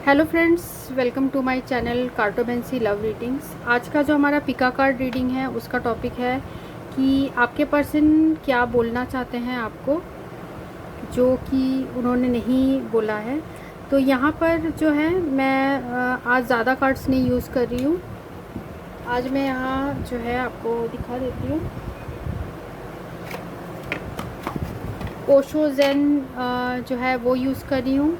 Hello friends, welcome to my channel cartomancy love readings. आज का जो हमारा पिका कार्ड रीडिंग है उसका टॉपिक है कि आपके पर्सन क्या बोलना चाहते हैं आपको, जो कि उन्होंने नहीं बोला है। तो यहाँ पर जो है मैं आज ज़्यादा कार्ड्स नहीं यूज़ कर रही हूँ। आज मैं यहाँ जो है आपको दिखा देती हूँ। ओशो ज़ेन जो है वो यूज़ कर रही हूँ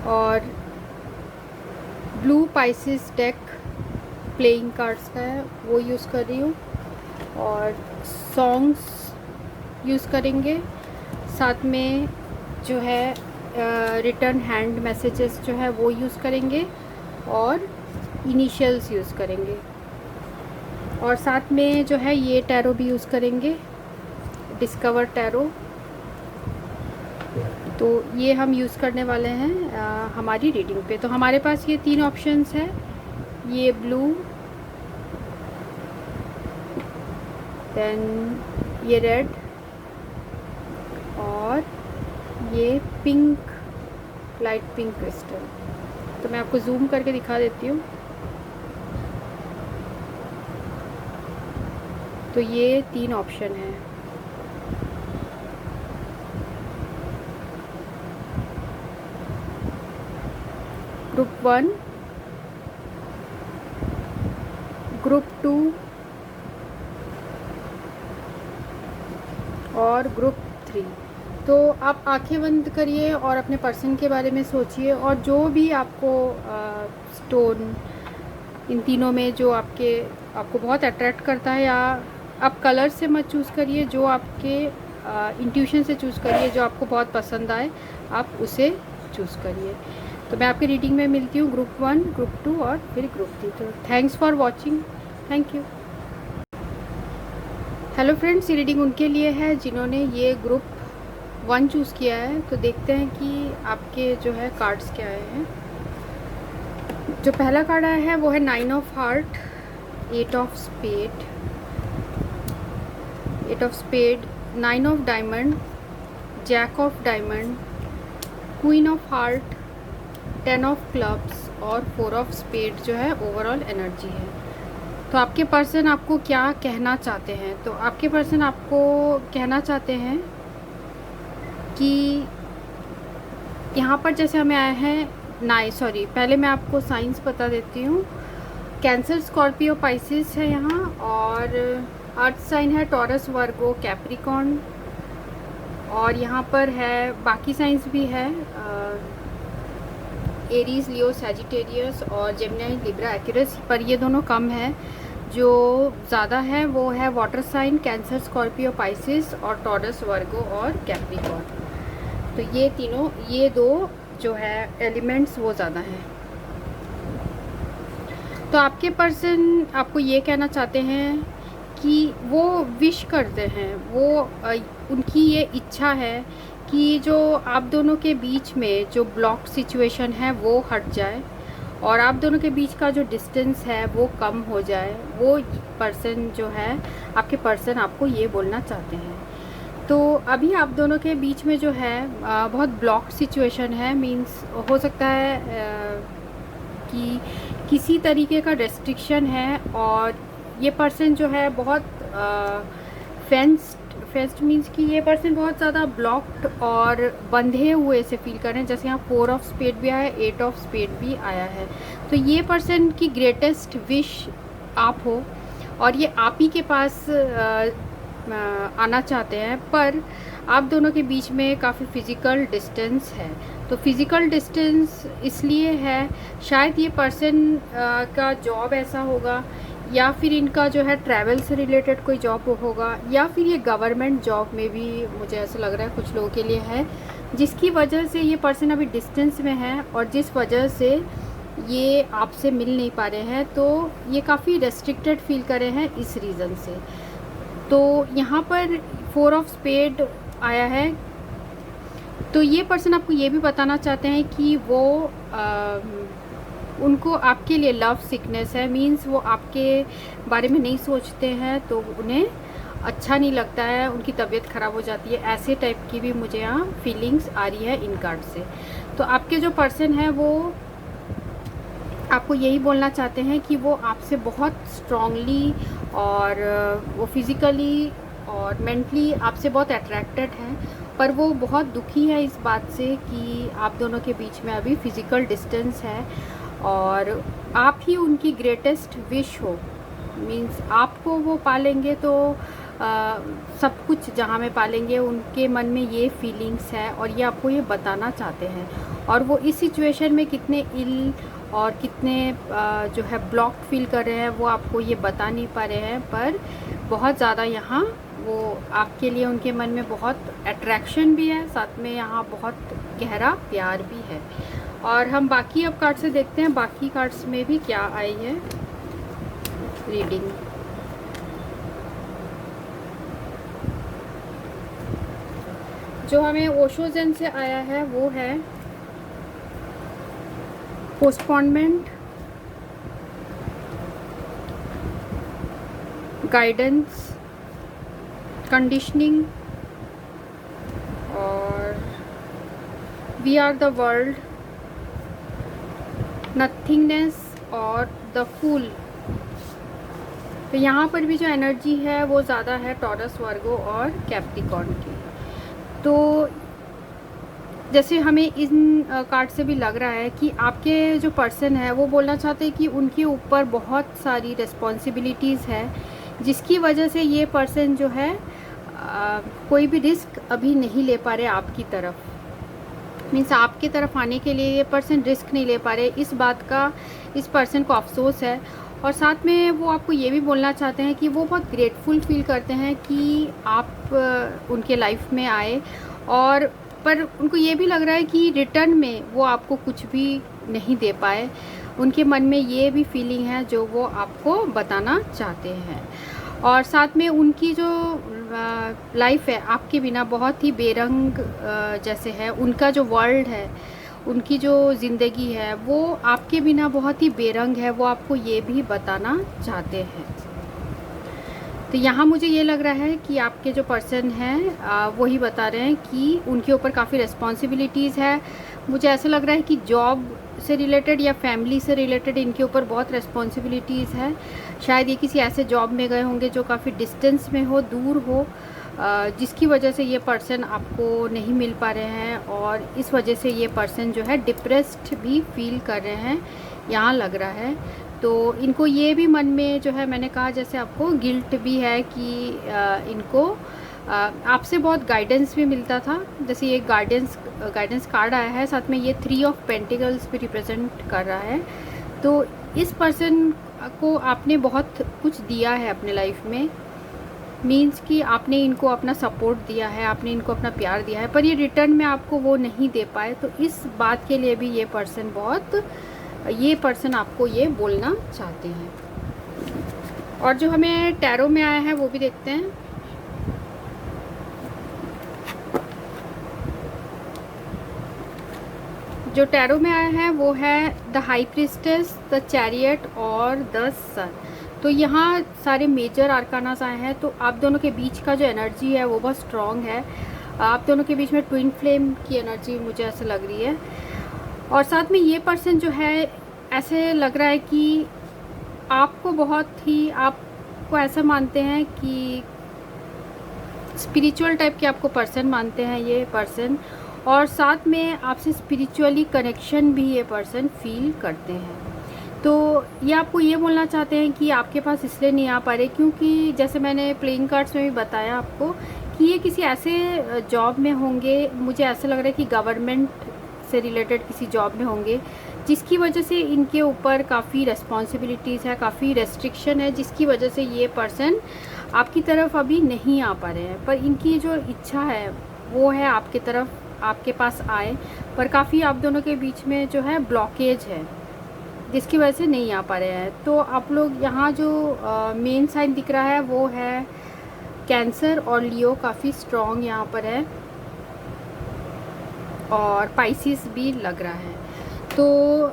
और blue Pisces deck playing cards का है वो यूज़ कर रही हूँ, और सॉन्ग्स यूज़ करेंगे। साथ में जो है रिटर्न हैंड मैसेजेस जो है वो यूज़ करेंगे और इनिशियल्स यूज़ करेंगे, और साथ में जो है ये टैरो भी यूज़ करेंगे, डिस्कवर टैरो। तो ये हम यूज़ करने वाले हैं हमारी रीडिंग पे। तो हमारे पास ये 3 ऑप्शंस है, ये ब्लू, देन ये रेड और ये पिंक, लाइट पिंक क्रिस्टल। तो मैं आपको जूम करके दिखा देती हूँ। तो ये 3 ऑप्शन है। ग्रुप 1, ग्रुप 2 और ग्रुप 3। तो आप आंखें बंद करिए और अपने पर्सन के बारे में सोचिए, और जो भी आपको स्टोन इन तीनों में जो आपको बहुत अट्रैक्ट करता है, या आप कलर से मत चूज़ करिए, जो आपके इंट्यूशन से चूज़ करिए, जो आपको बहुत पसंद आए आप उसे चूज़ करिए। तो मैं आपकी रीडिंग में मिलती हूँ ग्रुप 1, ग्रुप 2 और फिर ग्रुप 3। तो thanks for watching, thank you. Hello friends, ये रीडिंग उनके लिए है जिन्होंने ये ग्रुप 1 चूज़ किया है। तो देखते हैं कि आपके जो है कार्ड्स क्या आए हैं। जो पहला कार्ड आया है वो है 9 of heart, 8 of spade, 8 of spade, 9 of diamond, jack of diamond, queen of heart, 10 of clubs और 4 ऑफ स्पेड जो है ओवरऑल एनर्जी है। तो आपके पर्सन आपको क्या कहना चाहते हैं? तो आपके पर्सन आपको कहना चाहते हैं कि यहाँ पर जैसे हमें आया है पहले मैं आपको साइंस बता देती हूँ। कैंसर, स्कॉर्पियो, पाइसिस है यहाँ, और अर्थ साइन है टॉरस, वर्गो, कैप्रिकॉर्न, और यहाँ पर है बाकी साइंस भी है, एरीज, लियो, सैजिटेरियस और जेमिनी, लिब्रा, एक्यूरियस। पर ये दोनों कम है। जो ज़्यादा है वो है water sign, Cancer, Scorpio, Pisces और टॉरस, वर्गो और कैप्रिकॉर्न। तो ये दो जो है एलिमेंट्स वो ज़्यादा हैं। तो आपके पर्सन आपको ये कहना चाहते हैं कि वो विश करते हैं, उनकी ये इच्छा है कि जो आप दोनों के बीच में जो ब्लॉक सिचुएशन है वो हट जाए, और आप दोनों के बीच का जो डिस्टेंस है वो कम हो जाए। वो पर्सन जो है, आपके पर्सन आपको ये बोलना चाहते हैं। तो अभी आप दोनों के बीच में जो है बहुत ब्लॉक सिचुएशन है। मींस हो सकता है कि किसी तरीके का रेस्ट्रिक्शन है, और ये पर्सन जो है बहुत फेंस्ड मीन्स कि ये पर्सन बहुत ज़्यादा ब्लॉक्ड और बंधे हुए से फील कर रहे हैं। जैसे यहाँ 4 ऑफ स्पेड भी आया है, 8 ऑफ स्पेड भी आया है। तो ये पर्सन की ग्रेटेस्ट विश आप हो, और ये आप ही के पास आना चाहते हैं। पर आप दोनों के बीच में काफ़ी फ़िज़िकल डिस्टेंस है। तो फिज़िकल डिस्टेंस इसलिए है, शायद ये पर्सन का जॉब ऐसा होगा, या फिर इनका जो है ट्रैवल से रिलेटेड कोई जॉब होगा, या फिर ये गवर्नमेंट जॉब में भी मुझे ऐसा लग रहा है कुछ लोगों के लिए है, जिसकी वजह से ये पर्सन अभी डिस्टेंस में है, और जिस वजह से ये आपसे मिल नहीं पा रहे हैं। तो ये काफ़ी रेस्ट्रिक्टेड फील कर रहे हैं इस रीज़न से। तो यहाँ पर 4 ऑफ स्पेड आया है। तो ये पर्सन आपको ये भी बताना चाहते हैं कि वो उनको आपके लिए लव सिकनेस है। मींस वो आपके बारे में नहीं सोचते हैं, तो उन्हें अच्छा नहीं लगता है, उनकी तबीयत ख़राब हो जाती है। ऐसे टाइप की भी मुझे यहाँ फीलिंग्स आ रही है इन कार्ड से। तो आपके जो पर्सन है वो आपको यही बोलना चाहते हैं कि वो आपसे बहुत स्ट्रांगली और वो फिज़िकली और मेंटली आपसे बहुत अट्रैक्टेड हैं, पर वो बहुत दुखी है इस बात से कि आप दोनों के बीच में अभी फ़िज़िकल डिस्टेंस है और आप ही उनकी ग्रेटेस्ट विश हो। मीन्स आपको वो पालेंगे तो सब कुछ जहाँ में पालेंगे, उनके मन में ये फीलिंग्स है और ये आपको ये बताना चाहते हैं। और वो इस सिचुएशन में कितने इल और कितने जो है ब्लॉक्ड फील कर रहे हैं वो आपको ये बता नहीं पा रहे हैं, पर बहुत ज़्यादा यहाँ वो आपके लिए उनके मन में बहुत अट्रैक्शन भी है, साथ में यहाँ बहुत गहरा प्यार भी है। और हम बाकी अब कार्ड से देखते हैं बाकी कार्ड्स में भी क्या आई है रीडिंग। जो हमें ओशो ज़ेन से आया है वो है पोस्टपोनमेंट, गाइडेंस, कंडीशनिंग और we are the world, nothingness और द फूल। तो यहाँ पर भी जो एनर्जी है वो ज़्यादा है टॉरस, वर्गो और कैप्रिकॉर्न की। तो जैसे हमें इन कार्ड से भी लग रहा है कि आपके जो पर्सन है वो बोलना चाहते हैं कि उनके ऊपर बहुत सारी रिस्पॉन्सिबिलिटीज़ है, जिसकी वजह से ये पर्सन जो है कोई भी रिस्क अभी नहीं ले पा रहे आपकी तरफ। मीन्स आपकी तरफ आने के लिए ये पर्सन रिस्क नहीं ले पा रहे, इस बात का इस पर्सन को अफसोस है। और साथ में वो आपको ये भी बोलना चाहते हैं कि वो बहुत ग्रेटफुल फील करते हैं कि आप उनके लाइफ में आए, और पर उनको ये भी लग रहा है कि रिटर्न में वो आपको कुछ भी नहीं दे पाए। उनके मन में ये भी फीलिंग है जो वो आपको बताना चाहते हैं। और साथ में उनकी जो लाइफ है आपके बिना बहुत ही बेरंग जैसे है, उनका जो वर्ल्ड है, उनकी जो ज़िंदगी है वो आपके बिना बहुत ही बेरंग है, वो आपको ये भी बताना चाहते हैं। तो यहाँ मुझे ये लग रहा है कि आपके जो पर्सन हैं वही बता रहे हैं कि उनके ऊपर काफ़ी रिस्पॉन्सिबिलिटीज़ है। मुझे ऐसा लग रहा है कि जॉब से रिलेटेड या फैमिली से रिलेटेड इनके ऊपर बहुत रिस्पॉन्सिबिलिटीज़ है। शायद ये किसी ऐसे जॉब में गए होंगे जो काफ़ी डिस्टेंस में हो, दूर हो, जिसकी वजह से ये पर्सन आपको नहीं मिल पा रहे हैं, और इस वजह से ये पर्सन जो है डिप्रेस्ड भी फील कर रहे हैं, यहाँ लग रहा है। तो इनको ये भी मन में जो है, मैंने कहा जैसे आपको गिल्ट भी है कि इनको आपसे बहुत गाइडेंस भी मिलता था। जैसे ये गाइडेंस कार्ड आया है, साथ में ये 3 ऑफ पेंटिकल्स भी रिप्रेजेंट कर रहा है। तो इस पर्सन को आपने बहुत कुछ दिया है अपने लाइफ में, मीन्स कि आपने इनको अपना सपोर्ट दिया है, आपने इनको अपना प्यार दिया है, पर ये रिटर्न में आपको वो नहीं दे पाए। तो इस बात के लिए भी ये पर्सन आपको ये बोलना चाहते हैं। और जो हमें टैरो में आया है वो भी देखते हैं। जो टैरो में आया है वो है the high priestess, the chariot और द सन। तो यहाँ सारे मेजर आर्कानास आए हैं। तो आप दोनों के बीच का जो एनर्जी है वो बहुत स्ट्रॉन्ग है। आप दोनों के बीच में ट्विन फ्लेम की एनर्जी मुझे ऐसे लग रही है। और साथ में ये पर्सन जो है ऐसे लग रहा है कि आपको आपको ऐसा मानते हैं कि स्पिरिचुअल टाइप के आपको पर्सन मानते हैं ये पर्सन, और साथ में आपसे स्पिरिचुअली कनेक्शन भी ये पर्सन फील करते हैं। तो ये आपको ये बोलना चाहते हैं कि आपके पास इसलिए नहीं आ पा रहे क्योंकि जैसे मैंने प्लेइंग कार्ड्स में भी बताया आपको कि ये किसी ऐसे जॉब में होंगे, मुझे ऐसा लग रहा है कि गवर्नमेंट से रिलेटेड किसी जॉब में होंगे, जिसकी वजह से इनके ऊपर काफ़ी रिस्पॉन्सिबिलिटीज़ है, काफ़ी रेस्ट्रिक्शन है, जिसकी वजह से ये पर्सन आपकी तरफ अभी नहीं आ पा रहे हैं। पर इनकी जो इच्छा है वो है आपकी तरफ, आपके पास आए, पर काफ़ी आप दोनों के बीच में जो है ब्लॉकेज है, जिसकी वजह से नहीं आ पा रहे हैं। तो आप लोग यहाँ जो मेन साइन दिख रहा है वो है कैंसर और लियो, काफ़ी स्ट्रॉन्ग यहाँ पर है, और पाइसिस भी लग रहा है। तो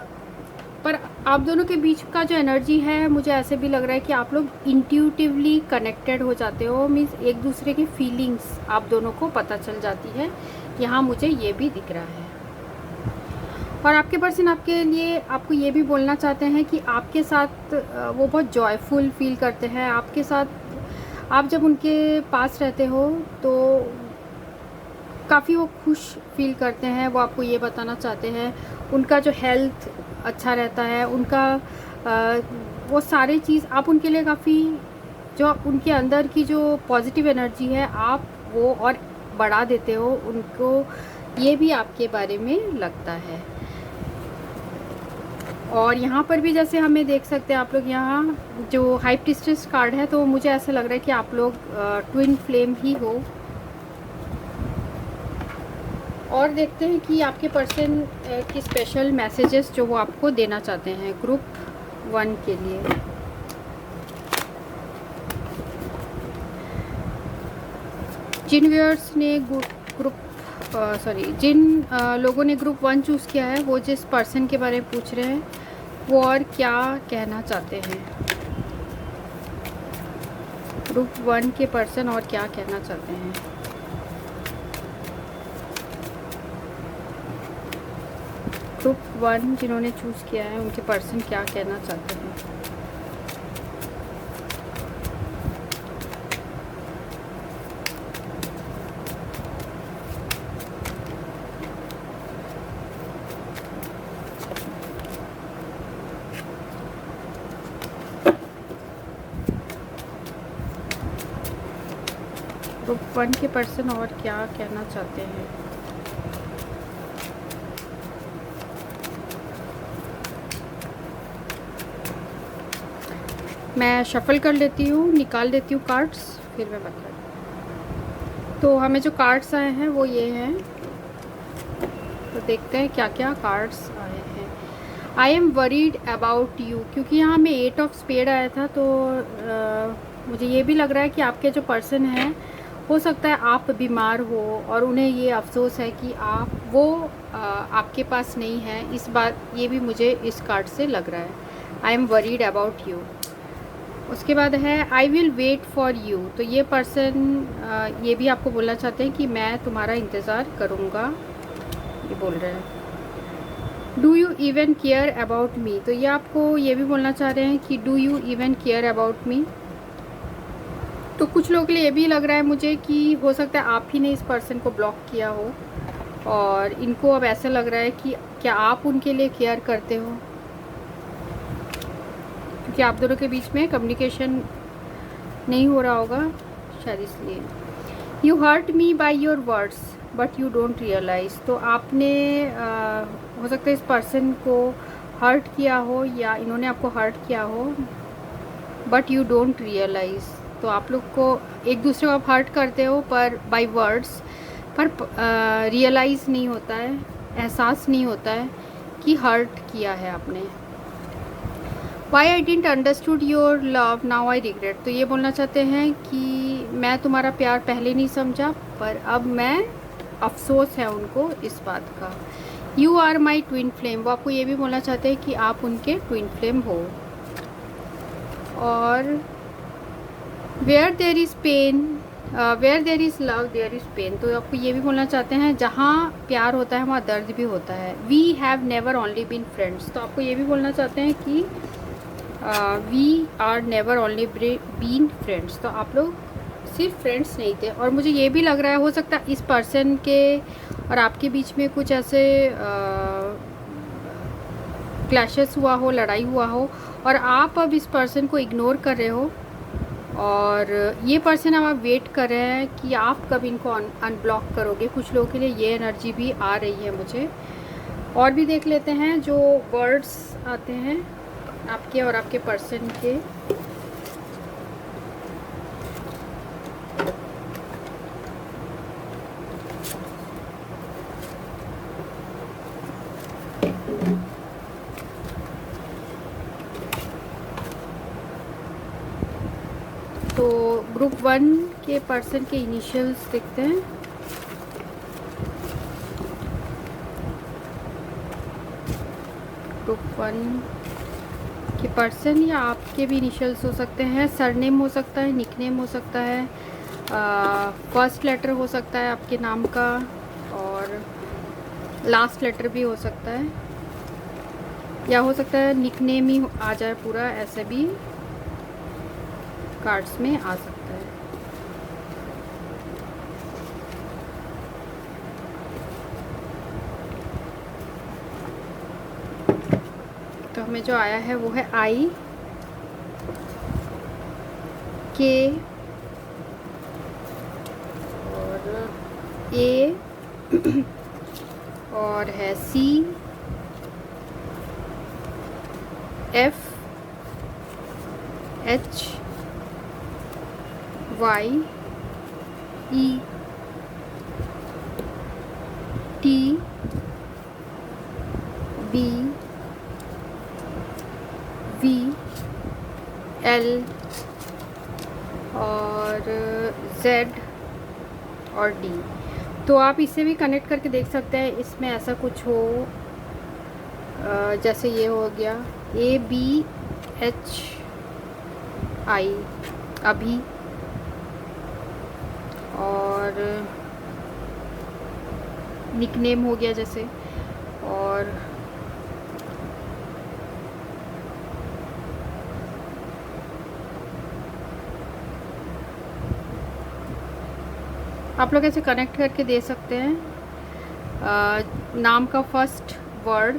पर आप दोनों के बीच का जो एनर्जी है मुझे ऐसे भी लग रहा है कि आप लोग इंट्यूटिवली कनेक्टेड हो जाते हो, मीन्स एक दूसरे की फीलिंग्स आप दोनों को पता चल जाती है, यहाँ मुझे ये भी दिख रहा है। और आपके पर्सन आपके लिए आपको ये भी बोलना चाहते हैं कि आपके साथ वो बहुत जॉयफुल फील करते हैं। आपके साथ आप जब उनके पास रहते हो तो काफ़ी वो खुश फील करते हैं। वो आपको ये बताना चाहते हैं उनका जो हेल्थ अच्छा रहता है, उनका वो सारी चीज़ आप उनके लिए काफ़ी, जो उनके अंदर की जो पॉजिटिव एनर्जी है आप वो और बढ़ा देते हो उनको, ये भी आपके बारे में लगता है। और यहाँ पर भी जैसे हमें देख सकते हैं आप लोग, यहाँ जो हाई प्रीस्टेस कार्ड है तो मुझे ऐसा लग रहा है कि आप लोग ट्विन फ्लेम ही हो। और देखते हैं कि आपके पर्सन की स्पेशल मैसेजेस जो वो आपको देना चाहते हैं ग्रुप 1 के लिए। जिन व्यूअर्स ने जिन लोगों ने ग्रुप 1 चूज़ किया है वो जिस पर्सन के बारे में पूछ रहे हैं वो और क्या कहना चाहते हैं। ग्रुप 1 के पर्सन और क्या कहना चाहते हैं। ग्रुप 1 जिन्होंने चूज़ किया है उनके पर्सन क्या कहना चाहते हैं। ग्रुप 1 के पर्सन और क्या कहना चाहते हैं। मैं शफल कर लेती हूँ, निकाल देती हूँ कार्ड्स, फिर मैं बताऊँ। तो हमें जो कार्ड्स आए हैं वो ये हैं, तो देखते हैं क्या क्या कार्ड्स आए हैं। आई एम वरीड अबाउट यू, क्योंकि यहाँ हमें 8 ऑफ स्पेड आया था तो मुझे ये भी लग रहा है कि आपके जो पर्सन हैं हो सकता है आप बीमार हो और उन्हें ये अफसोस है कि आपके पास नहीं है। इस बात ये भी मुझे इस कार्ड से लग रहा है। I am worried about you. उसके बाद है I will wait for you. तो ये पर्सन ये भी आपको बोलना चाहते हैं कि मैं तुम्हारा इंतज़ार करूँगा, ये बोल रहे हैं। Do you even care about me. तो ये आपको ये भी बोलना चाह रहे हैं कि do you even care about me. तो कुछ लोगों के लिए ये भी लग रहा है मुझे कि हो सकता है आप ही ने इस पर्सन को ब्लॉक किया हो और इनको अब ऐसा लग रहा है कि क्या आप उनके लिए केयर करते हो, क्योंकि आप दोनों के बीच में कम्युनिकेशन नहीं हो रहा होगा शायद इसलिए। You hurt me by your words but you don't realise. तो आपने हो सकता है इस पर्सन को हर्ट किया हो या इन्होंने आपको हर्ट किया हो, बट यू डोंट रियलाइज़। तो आप लोग को एक दूसरे को आप हर्ट करते हो पर बाय वर्ड्स, पर रियलाइज़ नहीं होता है, एहसास नहीं होता है कि हर्ट किया है आपने। Why I didn't understood your love now I regret. तो ये बोलना चाहते हैं कि मैं तुम्हारा प्यार पहले नहीं समझा पर अब मैं अफसोस है उनको इस बात का। You are my twin flame. वो आपको ये भी बोलना चाहते हैं कि आप उनके ट्विन फ्लेम हो। और where there is pain, where there is love there is pain. तो आपको ये भी बोलना चाहते हैं जहाँ प्यार होता है वहाँ दर्द भी होता है। We have never only been friends. तो आपको ये भी बोलना चाहते हैं कि we are never only been friends. तो आप लोग सिर्फ फ्रेंड्स नहीं थे। और मुझे ये भी लग रहा है हो सकता है इस पर्सन के और आपके बीच में कुछ ऐसे क्लैशेस हुआ हो, लड़ाई हुआ हो और आप अब इस पर्सन को इग्नोर कर रहे हो और ये पर्सन अब आप वेट कर रहे हैं कि आप कब इनको अनब्लॉक करोगे। कुछ लोगों के लिए ये एनर्जी भी आ रही है मुझे। और भी देख लेते हैं जो वर्ड्स आते हैं आपके और आपके पर्सन के। तो ग्रुप 1 के पर्सन के इनिशियल्स देखते हैं। ग्रुप 1 के पर्सन या आपके भी इनिशियल्स हो सकते हैं। सरनेम हो सकता है, निकनेम हो सकता है, फर्स्ट लेटर हो सकता है आपके नाम का और लास्ट लेटर भी हो सकता है। या हो सकता है निकनेम ही आ जाए पूरा, ऐसे भी कार्ड्स में आ सकता है। तो हमें जो आया है वो है आई के और ए और है C F H Y E T B V L और जेड और डी। तो आप इसे भी कनेक्ट करके देख सकते हैं, इसमें ऐसा कुछ हो, जैसे ये हो गया ए बी एच आई अभी, और निकनेम हो गया जैसे, और आप लोग ऐसे कनेक्ट करके दे सकते हैं। नाम का फर्स्ट वर्ड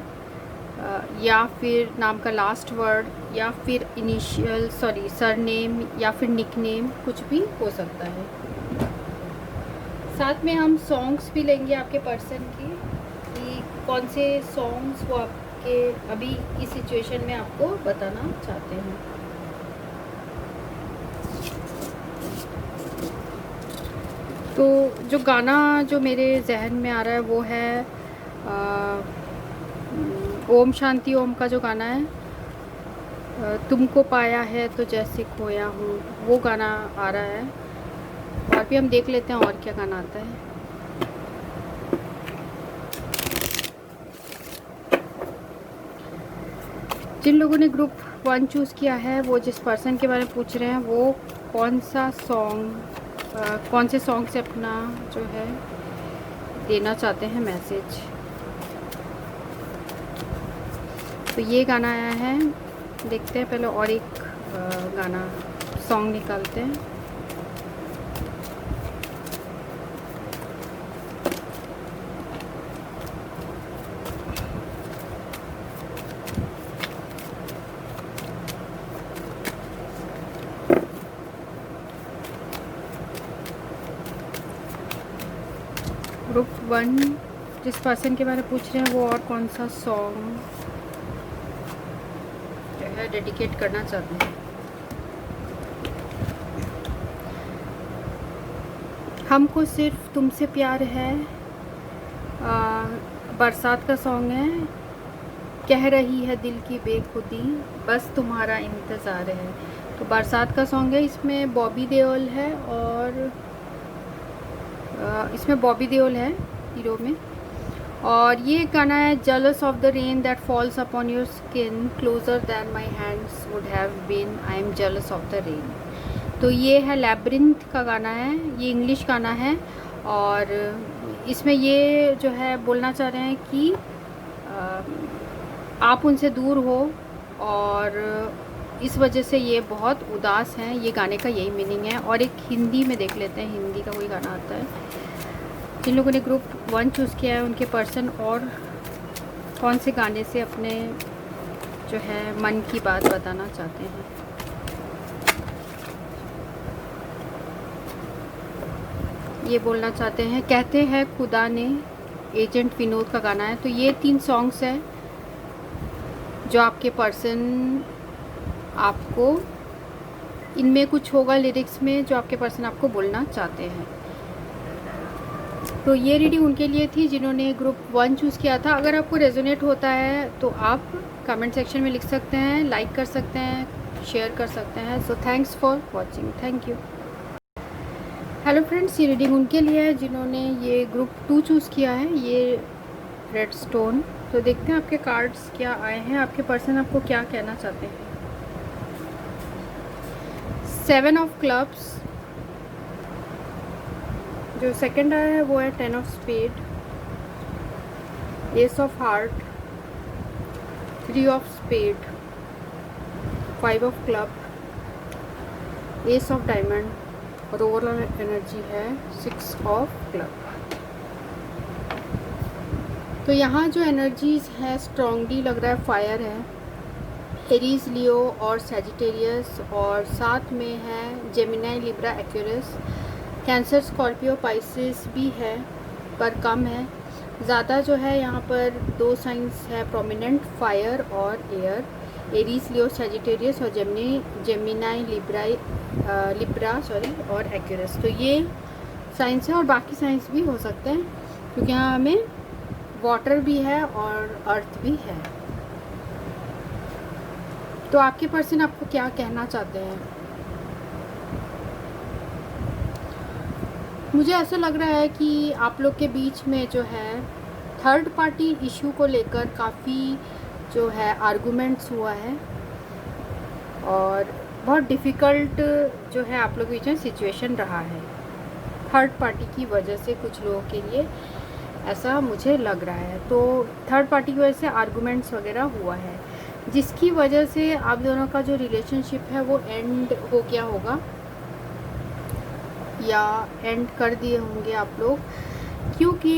या फिर नाम का लास्ट वर्ड या फिर इनिशियल सरनेम या फिर निकनेम, कुछ भी हो सकता है। साथ में हम सॉन्ग्स भी लेंगे आपके पर्सन की, कि कौन से सॉन्ग्स वो आपके अभी इस सिचुएशन में आपको बताना चाहते हैं। तो जो गाना जो मेरे जहन में आ रहा है वो है ओम शांति ओम का जो गाना है, तुमको पाया है तो जैसे खोया हूँ, वो गाना आ रहा है। और भी हम देख लेते हैं और क्या गाना आता है। जिन लोगों ने ग्रुप 1 चूज़ किया है, वो जिस पर्सन के बारे में पूछ रहे हैं वो कौन सा सॉन्ग, कौन से सॉन्ग से अपना जो है देना चाहते हैं मैसेज। तो ये गाना आया है, देखते हैं पहले और एक गाना सॉन्ग निकालते हैं। ग्रुप 1 जिस पर्सन के बारे में पूछ रहे हैं वो और कौन सा सॉन्ग जो है डेडिकेट करना चाहते हैं। हमको सिर्फ तुमसे प्यार है, बरसात का सॉन्ग है। कह रही है दिल की बेखुदी, बस तुम्हारा इंतज़ार है। तो बरसात का सॉन्ग है, इसमें बॉबी देओल है, और इसमें बॉबी देओल है हीरो में। और ये गाना है jealous of the rain that falls upon your skin closer than my hands would have been, I am jealous of the rain. तो ये है लैब्रिंथ का गाना है, ये इंग्लिश गाना है। और इसमें ये जो है बोलना चाह रहे हैं कि आप उनसे दूर हो और इस वजह से ये बहुत उदास हैं। ये गाने का यही मीनिंग है। और एक हिंदी में देख लेते हैं, हिंदी का कोई गाना आता है। जिन लोगों ने ग्रुप 1 चूज़ किया है उनके पर्सन और कौन से गाने से अपने जो है मन की बात बताना चाहते हैं। ये बोलना चाहते हैं, कहते हैं खुदा ने, एजेंट विनोद का गाना है। तो ये 3 सॉन्ग्स हैं जो आपके पर्सन आपको, इनमें कुछ होगा लिरिक्स में जो आपके पर्सन आपको बोलना चाहते हैं। तो ये रीडिंग उनके लिए थी जिन्होंने ग्रुप 1 चूज़ किया था। अगर आपको रेजोनेट होता है तो आप कमेंट सेक्शन में लिख सकते हैं, लाइक कर सकते हैं, शेयर कर सकते हैं। So thanks for watching, thank you. Hello friends, ये रीडिंग उनके लिए है जिन्होंने ये ग्रुप 2 चूज़ किया है, ये रेड स्टोन। तो देखते हैं आपके कार्ड्स क्या आए हैं, आपके पर्सन आपको क्या कहना चाहते हैं। 7 ऑफ क्लब्स, जो सेकंड आया है वो है 10 of spade, ace of heart, 3 of spade, 5 of club, ace of diamond और ओवरऑल एनर्जी है 6 ऑफ क्लब। तो यहाँ जो एनर्जीज है स्ट्रॉन्गली लग रहा है फायर है, एरीज, लियो और सैजिटेरियस, और साथ में है Gemini, Libra, Aquarius, cancer, Scorpio, Pisces भी है पर कम है। ज़्यादा जो है यहाँ पर 2 साइंस है प्रोमिनेंट, फायर और एयर, एरीज, लियो, सैजिटेरियस और जेमिनी, लिब्रा और एक्वेरियस। तो ये साइंस है और बाकी साइंस भी हो सकते हैं क्योंकि यहाँ हमें वाटर भी है और अर्थ भी है। तो आपके पर्सन आपको क्या कहना चाहते हैं? मुझे ऐसा लग रहा है कि आप लोग के बीच में जो है थर्ड पार्टी इशू को लेकर काफ़ी जो है आर्गुमेंट्स हुआ है और बहुत डिफ़िकल्ट जो है आप लोग के बीच में सिचुएशन रहा है थर्ड पार्टी की वजह से। कुछ लोगों के लिए ऐसा मुझे लग रहा है। तो थर्ड पार्टी की वजह से आर्गुमेंट्स वगैरह हुआ है जिसकी वजह से आप दोनों का जो रिलेशनशिप है वो एंड हो गया होगा या एंड कर दिए होंगे आप लोग, क्योंकि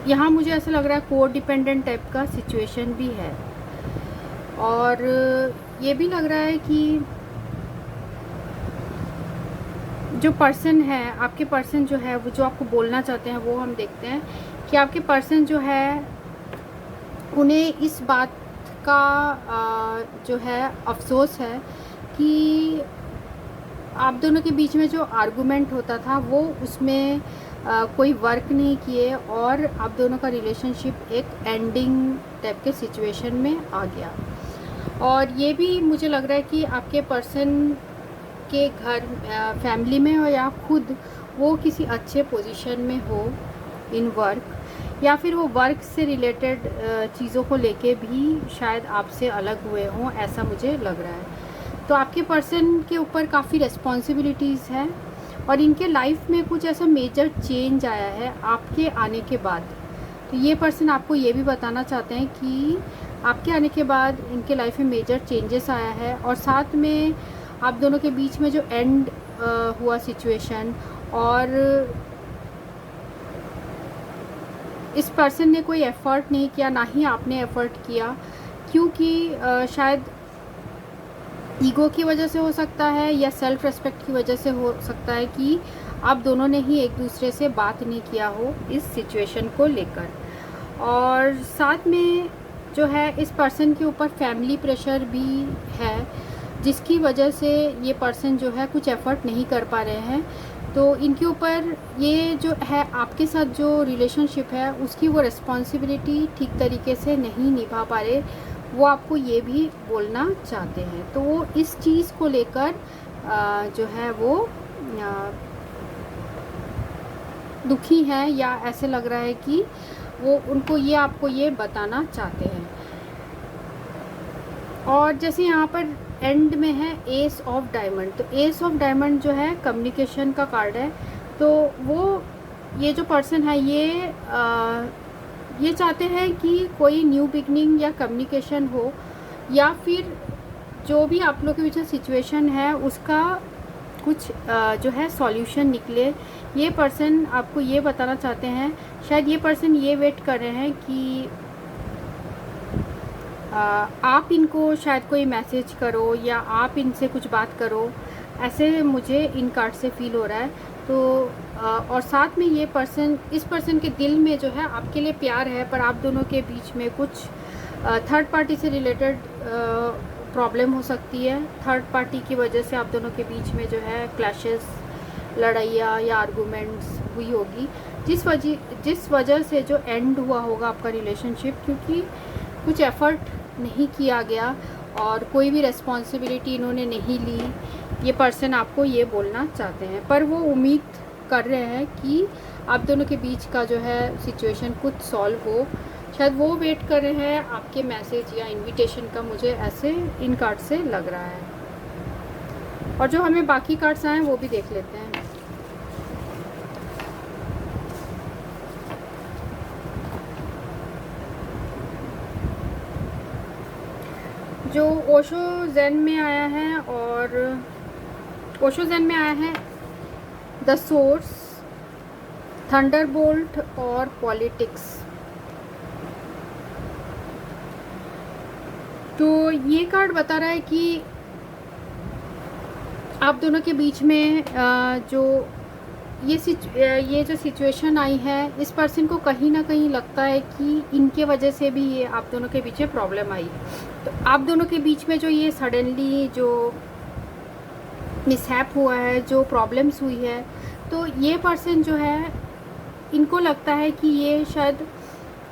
यहाँ मुझे ऐसा लग रहा है को डिपेंडेंट टाइप का सिचुएशन भी है और ये भी लग रहा है कि जो पर्सन है आपके पर्सन जो है वो जो आपको बोलना चाहते हैं वो हम देखते हैं कि आपके पर्सन जो है उन्हें इस बात का जो है अफसोस है कि आप दोनों के बीच में जो आर्गुमेंट होता था वो उसमें कोई वर्क नहीं किए और आप दोनों का रिलेशनशिप एक एंडिंग टाइप के सिचुएशन में आ गया। और ये भी मुझे लग रहा है कि आपके पर्सन के घर फैमिली में हो या खुद वो किसी अच्छे पोजीशन में हो इन वर्क, या फिर वो वर्क से रिलेटेड चीज़ों को लेके भी शायद आपसे अलग हुए हों, ऐसा मुझे लग रहा है। तो आपके पर्सन के ऊपर काफ़ी रिस्पॉन्सिबिलिटीज़ है और इनके लाइफ में कुछ ऐसा मेजर चेंज आया है आपके आने के बाद। तो ये पर्सन आपको ये भी बताना चाहते हैं कि आपके आने के बाद इनके लाइफ में मेजर चेंजेस आया है और साथ में आप दोनों के बीच में जो एंड हुआ सिचुएशन, और इस पर्सन ने कोई एफ़र्ट नहीं किया, ना ही आपने एफ़र्ट किया, क्योंकि शायद ईगो की वजह से हो सकता है या सेल्फ रेस्पेक्ट की वजह से हो सकता है कि आप दोनों ने ही एक दूसरे से बात नहीं किया हो इस सिचुएशन को लेकर। और साथ में जो है इस पर्सन के ऊपर फैमिली प्रेशर भी है जिसकी वजह से ये पर्सन जो है कुछ एफ़र्ट नहीं कर पा रहे हैं। तो इनके ऊपर ये जो है आपके साथ जो रिलेशनशिप है उसकी वो रिस्पॉन्सिबिलिटी ठीक तरीके से नहीं निभा पा रहे, वो आपको ये भी बोलना चाहते हैं। तो वो इस चीज़ को लेकर जो है वो दुखी हैं या ऐसे लग रहा है कि वो उनको ये आपको ये बताना चाहते हैं। और जैसे यहाँ पर एंड में है एस ऑफ डायमंड, तो एस ऑफ डायमंड जो है कम्युनिकेशन का कार्ड है। तो वो ये जो पर्सन है ये चाहते हैं कि कोई न्यू बिगनिंग या कम्युनिकेशन हो या फिर जो भी आप लोग के बीच में सिचुएशन है उसका कुछ जो है सॉल्यूशन निकले। ये पर्सन आपको ये बताना चाहते हैं, शायद ये पर्सन ये वेट कर रहे हैं कि आप इनको शायद कोई मैसेज करो या आप इनसे कुछ बात करो, ऐसे मुझे इन कार्ड से फील हो रहा है। तो और साथ में ये पर्सन, इस पर्सन के दिल में जो है आपके लिए प्यार है, पर आप दोनों के बीच में कुछ थर्ड पार्टी से रिलेटेड प्रॉब्लम हो सकती है। थर्ड पार्टी की वजह से आप दोनों के बीच में जो है क्लैशेस, लड़ाइयाँ या आर्गूमेंट्स हुई होगी, जिस वजह से जो एंड हुआ होगा आपका रिलेशनशिप, क्योंकि कुछ एफ़र्ट नहीं किया गया और कोई भी रिस्पॉन्सिबिलिटी इन्होंने नहीं ली। ये पर्सन आपको ये बोलना चाहते हैं, पर वो उम्मीद कर रहे हैं कि आप दोनों के बीच का जो है सिचुएशन कुछ सॉल्व हो। शायद वो वेट कर रहे हैं आपके मैसेज या इनविटेशन का, मुझे ऐसे इन कार्ड से लग रहा है। और जो हमें बाकी कार्ड्स आए हैं वो भी देख लेते हैं। जो ओशो ज़ेन में आया है, और ओशो ज़ेन में आया है द सोर्स, थंडरबोल्ट और पॉलिटिक्स। तो ये कार्ड बता रहा है कि आप दोनों के बीच में जो ये जो सिचुएशन आई है, इस पर्सन को कहीं ना कहीं लगता है कि इनके वजह से भी ये आप दोनों के बीच में प्रॉब्लम आई। तो आप दोनों के बीच में जो ये सडनली जो मिसहैप हुआ है, जो प्रॉब्लम्स हुई है, तो ये पर्सन जो है, इनको लगता है कि ये शायद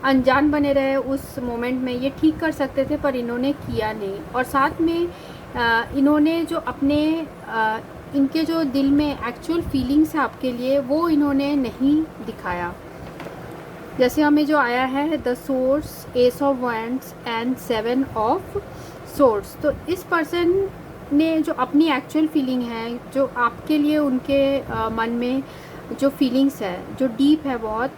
अनजान बने रहे उस मोमेंट में, ये ठीक कर सकते थे पर इन्होंने किया नहीं। और साथ में इन्होंने जो अपने इनके जो दिल में एक्चुअल फीलिंग्स है आपके लिए, वो इन्होंने नहीं दिखाया। जैसे हमें जो आया है the source, S of wands and 7 of source. तो इस पर्सन ने जो अपनी एक्चुअल फीलिंग है, जो आपके लिए उनके मन में जो फीलिंग्स है, जो डीप है बहुत,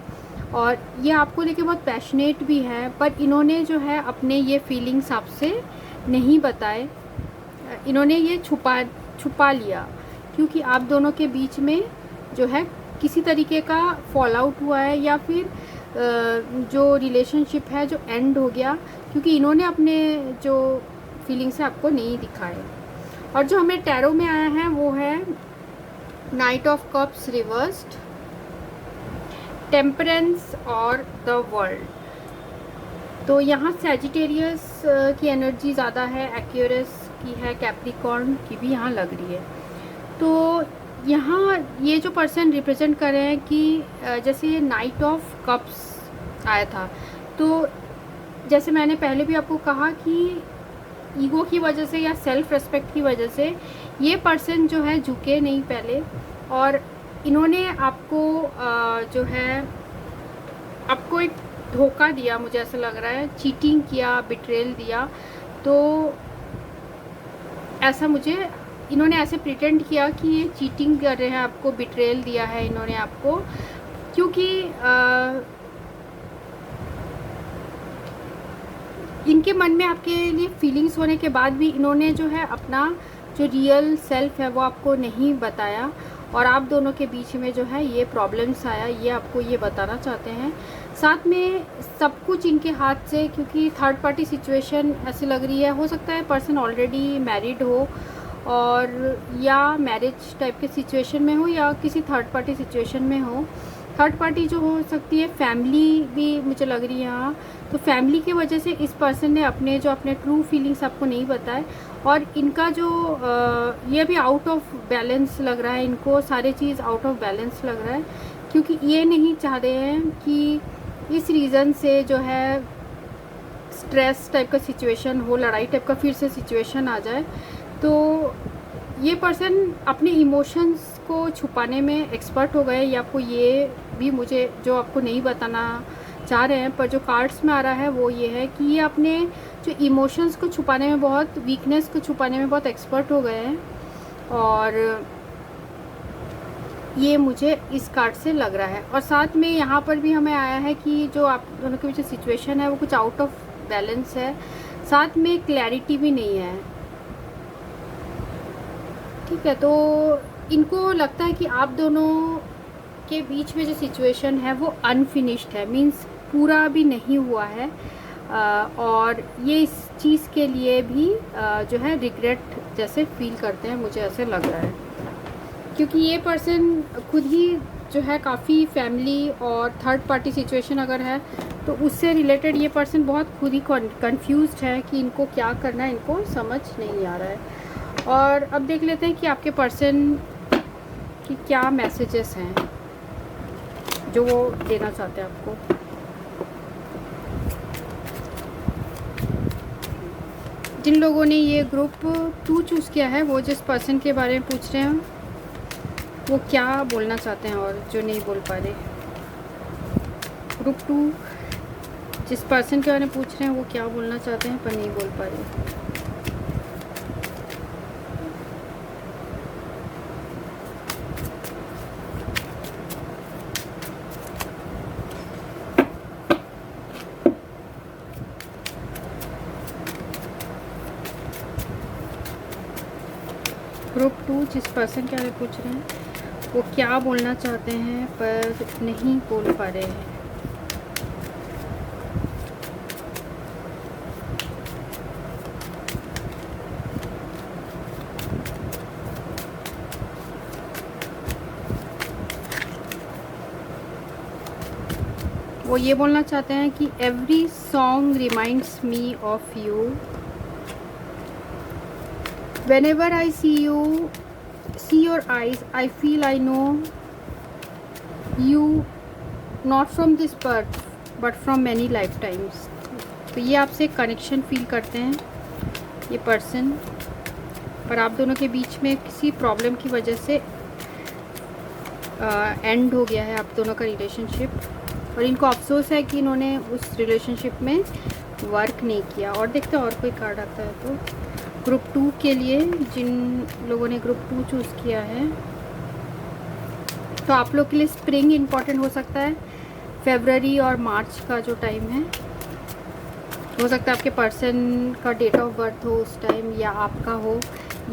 और ये आपको लेके बहुत पैशनेट भी है, पर इन्होंने जो है अपने ये फीलिंग्स आपसे नहीं बताए, इन्होंने ये छुपा लिया, क्योंकि आप दोनों के बीच में जो है किसी तरीके का फॉल आउट हुआ है, या फिर जो रिलेशनशिप है जो एंड हो गया, क्योंकि इन्होंने अपने जो फीलिंग्स है आपको नहीं दिखाए। और जो हमें टैरो में आया है वो है night of cups reversed, temperance और द वर्ल्ड। तो यहाँ सैजिटेरियस की एनर्जी ज़्यादा है, एक्वेरियस की है, कैप्रिकॉर्न की भी यहाँ लग रही है। तो यहाँ ये जो पर्सन रिप्रेजेंट कर रहे हैं कि जैसे ये नाइट ऑफ कप्स आया था, तो जैसे मैंने पहले भी आपको कहा कि ईगो की वजह से या सेल्फ रेस्पेक्ट की वजह से ये पर्सन जो है झुके नहीं पहले, और इन्होंने आपको जो है आपको एक धोखा दिया, मुझे ऐसा लग रहा है, चीटिंग किया, बिट्रेल दिया। तो ऐसा मुझे इन्होंने ऐसे प्रिटेंड किया कि ये चीटिंग कर रहे हैं, आपको बिट्रेल दिया है इन्होंने आपको, क्योंकि इनके मन में आपके लिए फीलिंग्स होने के बाद भी इन्होंने जो है अपना जो रियल सेल्फ है वो आपको नहीं बताया, और आप दोनों के बीच में जो है ये प्रॉब्लम्स आया, ये आपको ये बताना चाहते हैं। साथ में सब कुछ इनके हाथ से, क्योंकि थर्ड पार्टी सिचुएशन ऐसी लग रही है, हो सकता है पर्सन ऑलरेडी मैरिड हो, और या मैरिज टाइप के सिचुएशन में हो, या किसी थर्ड पार्टी सिचुएशन में हो। थर्ड पार्टी जो हो सकती है फैमिली भी मुझे लग रही है यहाँ। तो फैमिली की वजह से इस पर्सन ने अपने ट्रू फीलिंग्स आपको नहीं बताए, और इनका जो ये भी आउट ऑफ बैलेंस लग रहा है, इनको सारी चीज़ आउट ऑफ बैलेंस लग रहा है, क्योंकि ये नहीं चाह रहे हैं कि इस रीज़न से जो है स्ट्रेस टाइप का सिचुएशन हो, लड़ाई टाइप का फिर से सिचुएशन आ जाए। तो ये पर्सन अपने इमोशंस को छुपाने में एक्सपर्ट हो गए, या आपको ये भी मुझे जो आपको नहीं बताना चाह रहे हैं, पर जो कार्ड्स में आ रहा है वो ये है कि ये अपने जो इमोशंस को छुपाने में, बहुत वीकनेस को छुपाने में बहुत एक्सपर्ट हो गए हैं, और ये मुझे इस कार्ड से लग रहा है। और साथ में यहाँ पर भी हमें आया है कि जो आप दोनों के बीच सिचुएशन है वो कुछ आउट ऑफ बैलेंस है, साथ में क्लैरिटी भी नहीं है। ठीक है, तो इनको लगता है कि आप दोनों के बीच में जो सिचुएशन है वो अनफिनिश्ड है, मींस पूरा भी नहीं हुआ है, और ये इस चीज़ के लिए भी जो है रिग्रेट जैसे फील करते हैं, मुझे ऐसे लग रहा है, क्योंकि ये पर्सन खुद ही जो है काफ़ी फैमिली और थर्ड पार्टी सिचुएशन अगर है तो उससे रिलेटेड ये पर्सन बहुत खुद ही कंफ्यूज्ड है कि इनको क्या करना है, इनको समझ नहीं आ रहा है। और अब देख लेते हैं कि आपके पर्सन की क्या मैसेजेस हैं जो वो देना चाहते हैं आपको। जिन लोगों ने ये ग्रुप 2 चूज़ किया है, वो जिस पर्सन के बारे में पूछ रहे हैं वो क्या बोलना चाहते हैं, और जो नहीं बोल पा रहे। ग्रुप 2 जिस पर्सन के बारे में पूछ रहे हैं वो क्या बोलना चाहते हैं पर नहीं बोल पा रहे। 2 जिस पर्सन के बारे में पूछ रहे हैं वो क्या बोलना चाहते हैं पर नहीं बोल पा रहे हैं। वो ये बोलना चाहते हैं कि every song reminds me of you, whenever I see your eyes, I feel I know you not from this birth but from many lifetimes। तो ये आपसे कनेक्शन फील करते हैं ये पर्सन, पर आप दोनों के बीच में किसी प्रॉब्लम की वजह से एंड हो गया है आप दोनों का रिलेशनशिप, और इनको अफसोस है कि इन्होंने उस रिलेशनशिप में वर्क नहीं किया। और देखते हैं और कोई कार्ड आता है तो ग्रुप 2 के लिए, जिन लोगों ने ग्रुप 2 चूज़ किया है, तो आप लोग के लिए स्प्रिंग इम्पॉर्टेंट हो सकता है। फरवरी और मार्च का जो टाइम है, हो सकता है आपके पर्सन का डेट ऑफ बर्थ हो उस टाइम, या आपका हो,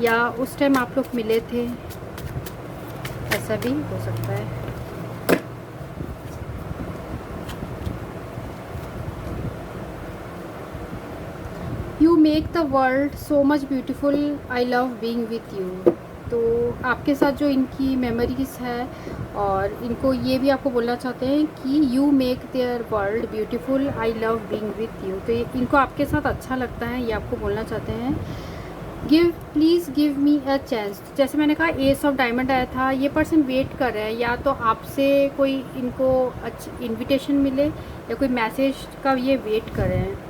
या उस टाइम आप लोग मिले थे, ऐसा भी हो सकता है। You make the world so much beautiful, I love being with you. तो आपके साथ जो इनकी मेमोरीज़ है, और इनको ये भी आपको बोलना चाहते हैं कि you make their world beautiful, I love being with you. तो इनको आपके साथ अच्छा लगता है, ये आपको बोलना चाहते हैं। Please give me a chance. जैसे मैंने कहा एस ऑफ डायमंड आया था, ये पर्सन वेट कर रहे हैं, या तो आपसे कोई इनको इन्विटेशन मिले या कोई मैसेज का ये वेट कर रहे हैं।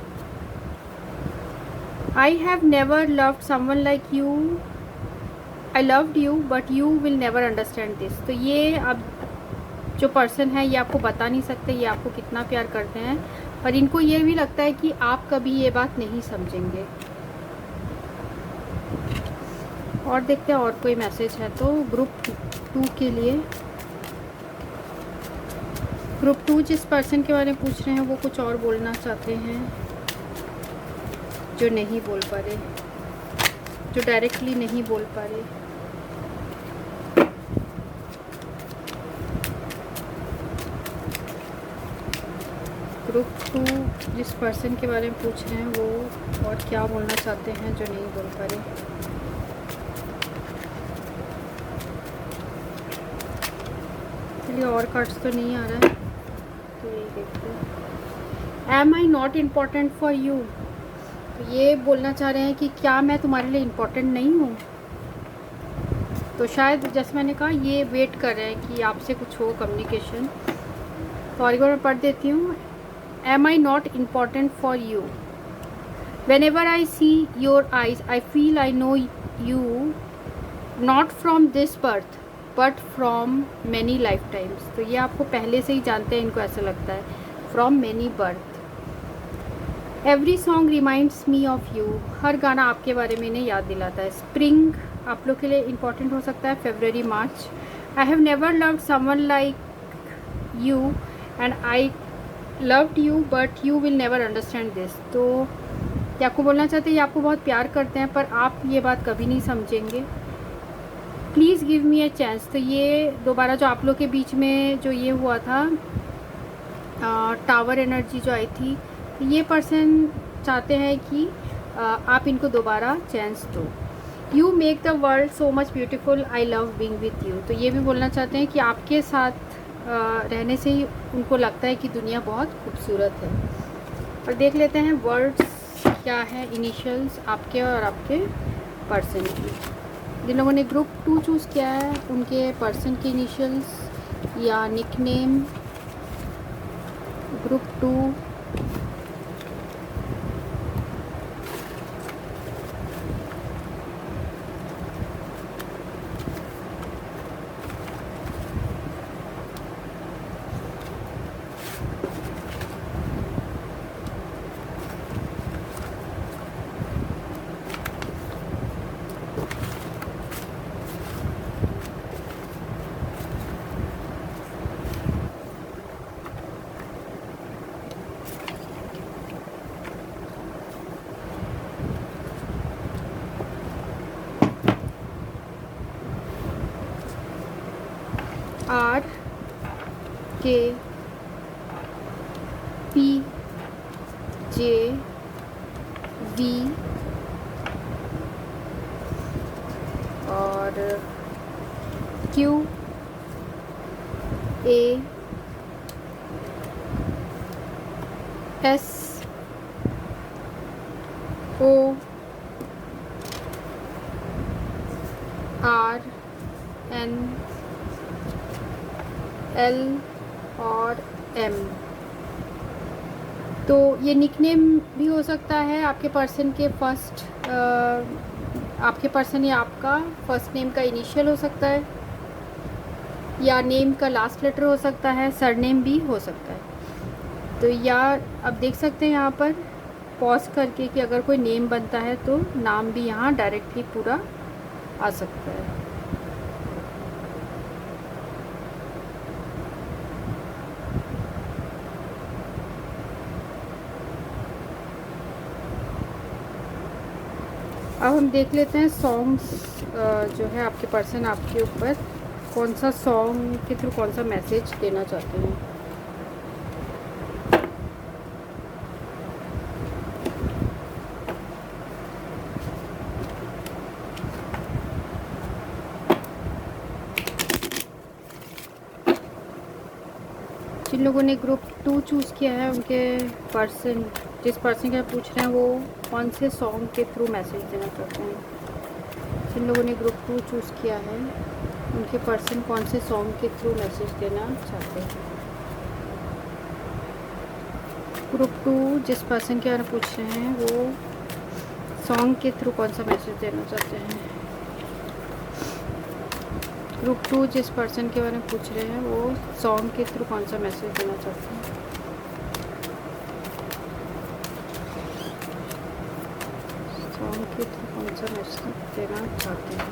I have never loved someone like you, I loved you but you will never understand this। तो ये अब जो पर्सन है ये आपको बता नहीं सकते ये आपको कितना प्यार करते हैं, पर इनको ये भी लगता है कि आप कभी ये बात नहीं समझेंगे। और देखते हैं और कोई मैसेज है तो ग्रुप 2 के लिए। ग्रुप 2 जिस पर्सन के बारे में पूछ रहे हैं वो कुछ और बोलना चाहते हैं जो नहीं बोल पा रहे, जो डायरेक्टली नहीं बोल पा रहे। ग्रुप 2 जिस पर्सन के बारे में पूछ रहे हैं वो और क्या बोलना चाहते हैं जो नहीं बोल पा रहे। चलिए और कार्ड्स तो नहीं आ रहा है तो यही देखते हैं। Am I not important for you. तो ये बोलना चाह रहे हैं कि क्या मैं तुम्हारे लिए इम्पोर्टेंट नहीं हूँ। तो शायद जैसे मैंने कहा ये वेट कर रहे हैं कि आपसे कुछ हो कम्युनिकेशन। तो और एक बार मैं पढ़ देती हूँ। Am I not important for you, whenever I see your eyes I feel I know you not from this birth but from many lifetimes. तो ये आपको पहले से ही जानते हैं, इनको ऐसा लगता है, from many birth. Every song reminds me of you. हर गाना आपके बारे में इन्हें याद दिलाता है। स्प्रिंग आप लोग के लिए इम्पॉर्टेंट हो सकता है, फरवरी मार्च। I have never loved someone like you and I loved you but you will never understand this. तो ये आपको बोलना चाहते हैं ये आपको बहुत प्यार करते हैं पर आप ये बात कभी नहीं समझेंगे। Please give me a chance. तो ये दोबारा जो आप लोग के बीच में जो ये हुआ था, टावर एनर्जी जो आई थी, ये पर्सन चाहते हैं कि आप इनको दोबारा चांस दो। You make the world so much beautiful, I love being with you. तो ये भी बोलना चाहते हैं कि आपके साथ रहने से ही उनको लगता है कि दुनिया बहुत खूबसूरत है। और देख लेते हैं वर्ड्स क्या है, इनिशियल्स आपके और आपके पर्सन की। जिन लोगों ने ग्रुप 2 चूज़ किया है उनके पर्सन के इनिशियल्स या निकनेम। ग्रुप 2 के पी जे वी और Q A S O R N L और एम। तो ये निकनेम भी हो सकता है आपके पर्सन के आपके पर्सन या आपका फर्स्ट नेम का इनिशियल हो सकता है, या नेम का लास्ट लेटर हो सकता है, सरनेम भी हो सकता है। तो या अब देख सकते हैं यहाँ पर पॉज करके कि अगर कोई नेम बनता है तो नाम भी यहाँ डायरेक्टली पूरा आ सकता है। अब हम देख लेते हैं सॉन्ग्स जो है आपके पर्सन आपके ऊपर कौन सा सॉन्ग के थ्रू कौन सा मैसेज देना चाहते हैं। जिन लोगों ने ग्रुप 2 चूज़ किया है उनके पर्सन, जिस पर्सन का पूछ रहे हैं वो कौन से सॉन्ग के थ्रू मैसेज देना चाहते हैं। जिन लोगों ने ग्रुप 2 चूज़ किया है उनके पर्सन कौन से सॉन्ग के थ्रू मैसेज देना चाहते हैं। ग्रुप 2 जिस पर्सन के बारे में पूछ रहे हैं वो सॉन्ग के थ्रू कौन सा मैसेज देना चाहते हैं। ग्रुप 2 जिस पर्सन के बारे में पूछ रहे हैं वो सॉन्ग के थ्रू कौन सा मैसेज देना चाहते हैं। सॉन्ग के थ्रू कौन सा मैसेज देना चाहते हैं।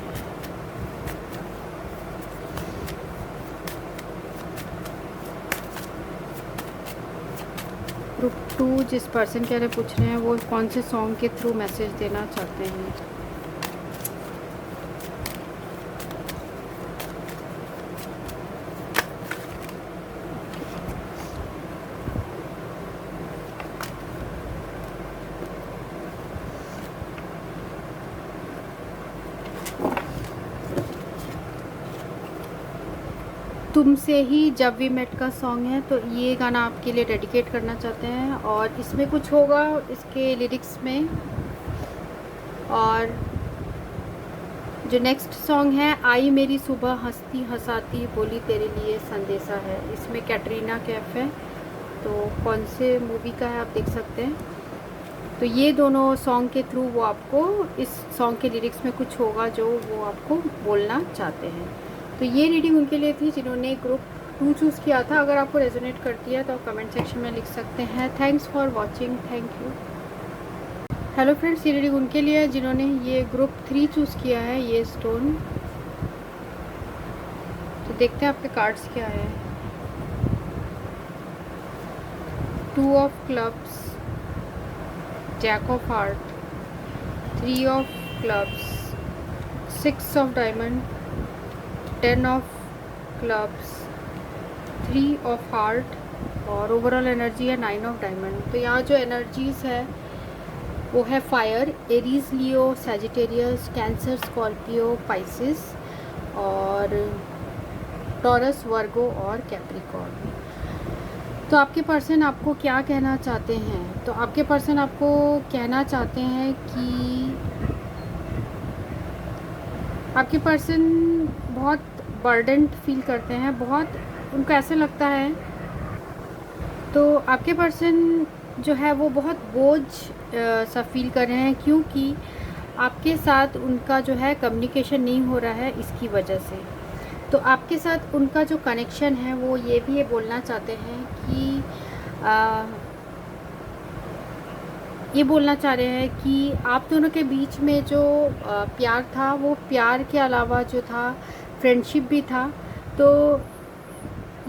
ग्रुप 2 जिस पर्सन के बारे में पूछ रहे हैं वो कौन से सॉन्ग के थ्रू मैसेज देना चाहते हैं। तुमसे ही जब वी मेट का सॉन्ग है, तो ये गाना आपके लिए डेडिकेट करना चाहते हैं और इसमें कुछ होगा इसके लिरिक्स में। और जो नेक्स्ट सॉन्ग है आई मेरी सुबह हंसती हंसाती बोली तेरे लिए संदेशा है, इसमें कैटरीना कैफ है। तो कौन से मूवी का है आप देख सकते हैं। तो ये दोनों सॉन्ग के थ्रू वो आपको इस सॉन्ग के लिरिक्स में कुछ होगा जो वो आपको बोलना चाहते हैं। तो ये रीडिंग उनके लिए थी जिन्होंने ग्रुप 2 चूज़ किया था। अगर आपको रेजोनेट करती है तो आप कमेंट सेक्शन में लिख सकते हैं। Thanks for watching, thank you. Hello friends, ये रीडिंग उनके लिए है जिन्होंने ये ग्रुप 3 चूज़ किया है, ये स्टोन। तो देखते हैं आपके कार्ड्स क्या है। 2 of clubs, jack of heart, 3 of clubs, 6 of diamond, 10 of clubs, 3 of heart और ओवरऑल एनर्जी है 9 ऑफ डायमंड। तो यहाँ जो एनर्जीज़ है वो है फायर, एरीज, लियो, सैजिटेरियस, कैंसर, स्कॉर्पियो, पाइसिस और टॉरस, वर्गो और कैप्रिकॉर्न। तो आपके पर्सन आपको क्या कहना चाहते हैं? तो आपके पर्सन आपको कहना चाहते हैं कि आपके पर्सन बहुत बर्डन्ड फील करते हैं, बहुत उनको ऐसे लगता है। तो आपके पर्सन जो है वो बहुत बोझ सा फील कर रहे हैं क्योंकि आपके साथ उनका जो है कम्युनिकेशन नहीं हो रहा है, इसकी वजह से। तो आपके साथ उनका जो कनेक्शन है वो ये भी ये बोलना चाहते हैं कि ये बोलना चाह रहे हैं कि आप दोनों के बीच में जो प्यार था वो प्यार के अलावा जो था फ्रेंडशिप भी था। तो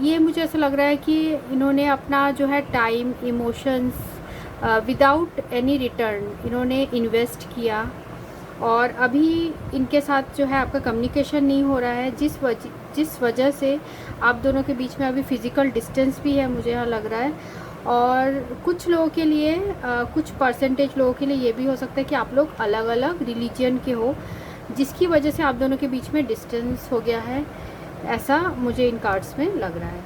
ये मुझे ऐसा लग रहा है कि इन्होंने अपना जो है time, emotions without any return इन्होंने इन्वेस्ट किया और अभी इनके साथ जो है आपका कम्युनिकेशन नहीं हो रहा है, जिस वजह से आप दोनों के बीच में अभी फ़िज़िकल डिस्टेंस भी है, मुझे यहाँ लग रहा है। और कुछ लोगों के लिए कुछ परसेंटेज लोगों के लिए ये भी हो सकता है कि आप लोग अलग अलग रिलीजन के हो, जिसकी वजह से आप दोनों के बीच में डिस्टेंस हो गया है, ऐसा मुझे इन कार्ड्स में लग रहा है।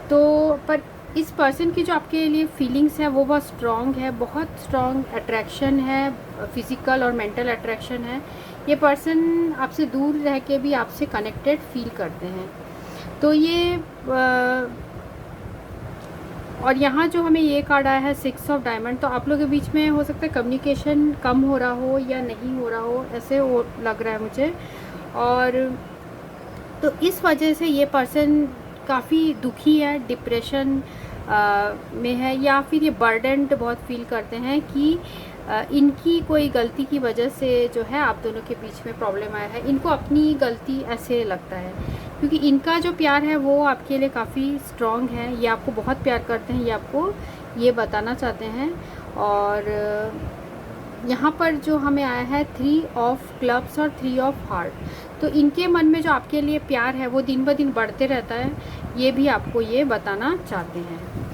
तो पर इस पर्सन की जो आपके लिए फीलिंग्स है वो बहुत स्ट्रॉन्ग है, बहुत स्ट्रॉन्ग अट्रैक्शन है, फिज़िकल और मेंटल अट्रैक्शन है। ये पर्सन आपसे दूर रह के भी आपसे कनेक्टेड फील करते हैं। तो ये और यहाँ जो हमें ये कार्ड आया है 6 ऑफ डायमंड, तो आप लोगों के बीच में हो सकता है कम्युनिकेशन कम हो रहा हो या नहीं हो रहा हो, ऐसे वो लग रहा है मुझे। और तो इस वजह से ये पर्सन काफ़ी दुखी है, डिप्रेशन में है, या फिर ये बर्डन्ड बहुत फील करते हैं कि इनकी कोई गलती की वजह से जो है आप दोनों के बीच में प्रॉब्लम आया है। इनको अपनी गलती ऐसे लगता है, क्योंकि इनका जो प्यार है वो आपके लिए काफ़ी स्ट्रॉन्ग है। ये आपको बहुत प्यार करते हैं, ये आपको ये बताना चाहते हैं। और यहाँ पर जो हमें आया है 3 ऑफ क्लब्स और 3 ऑफ हार्ट, तो इनके मन में जो आपके लिए प्यार है वो दिन ब दिन बढ़ते रहता है, ये भी आपको ये बताना चाहते हैं।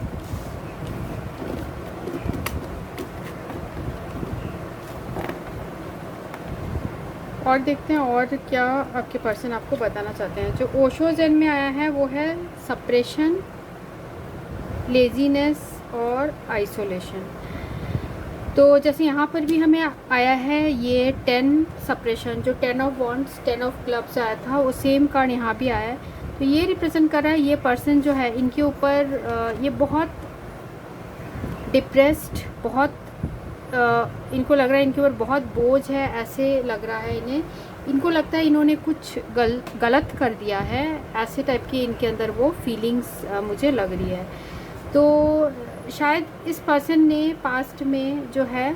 और देखते हैं और क्या आपके पर्सन आपको बताना चाहते हैं। जो ओशो ज़ेन में आया है वो है सप्रेशन, लेजीनेस और आइसोलेशन। तो जैसे यहाँ पर भी हमें आया है ये 10 सप्रेशन, जो 10 ऑफ वॉन्ड्स 10 ऑफ क्लब्स आया था, वो सेम कार्ड यहाँ भी आया है। तो ये रिप्रेजेंट कर रहा है ये पर्सन जो है इनके ऊपर ये बहुत डिप्रेस्ड, बहुत इनको लग रहा है इनके ऊपर बहुत बोझ है, ऐसे लग रहा है इन्हें। इनको लगता है इन्होंने कुछ गलत कर दिया है, ऐसे टाइप की इनके अंदर वो फीलिंग्स मुझे लग रही है। तो शायद इस पर्सन ने पास्ट में जो है